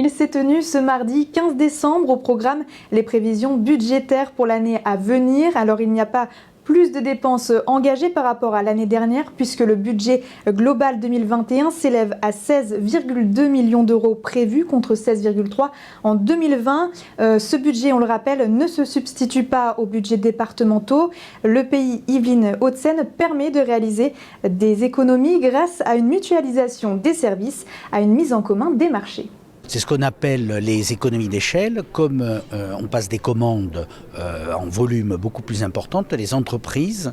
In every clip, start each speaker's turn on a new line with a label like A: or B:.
A: Il s'est tenu ce mardi 15 décembre. Au programme, les prévisions budgétaires pour l'année à venir. Alors il n'y a pas plus de dépenses engagées par rapport à l'année dernière puisque le budget global 2021 s'élève à 16,2 millions d'euros prévus contre 16,3 en 2020. Ce budget, on le rappelle, ne se substitue pas aux budgets départementaux. Le pays Yvelines Hauts-de-Seine permet de réaliser des économies grâce à une mutualisation des services, à une mise en commun des marchés.
B: C'est ce qu'on appelle les économies d'échelle. Comme on passe des commandes en volume beaucoup plus importante, les entreprises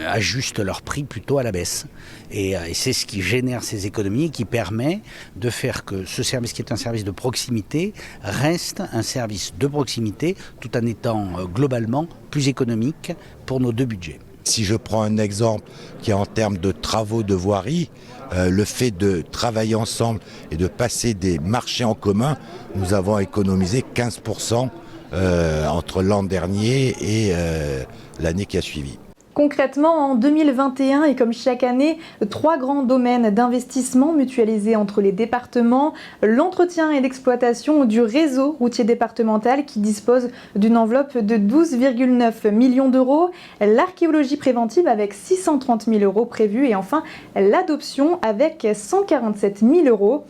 B: ajustent leur prix plutôt à la baisse. Et c'est ce qui génère ces économies et qui permet de faire que ce service qui est un service de proximité reste un service de proximité tout en étant globalement plus économique pour nos deux budgets.
C: Si je prends un exemple qui est en termes de travaux de voirie, le fait de travailler ensemble et de passer des marchés en commun, nous avons économisé 15% entre l'an dernier et l'année qui a suivi.
A: Concrètement, en 2021, et comme chaque année, 3 grands domaines d'investissement mutualisés entre les départements, l'entretien et l'exploitation du réseau routier départemental qui dispose d'une enveloppe de 12,9 millions d'euros, l'archéologie préventive avec 630 000 euros prévus et enfin l'adoption avec 147 000 euros.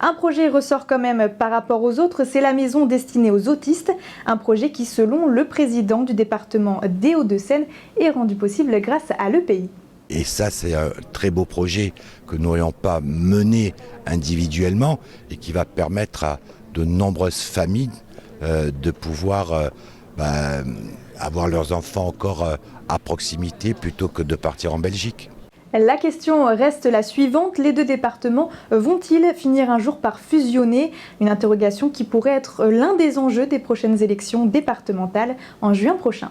A: Un projet ressort quand même par rapport aux autres, c'est la maison destinée aux autistes, un projet qui, selon le président du département des Hauts-de-Seine, est rendu possible grâce à l'EPI.
C: Et ça, c'est un très beau projet que nous n'aurions pas mené individuellement et qui va permettre à de nombreuses familles de pouvoir avoir leurs enfants encore à proximité plutôt que de partir en Belgique.
A: La question reste la suivante, les deux départements vont-ils finir un jour par fusionner? Une interrogation qui pourrait être l'un des enjeux des prochaines élections départementales en juin prochain.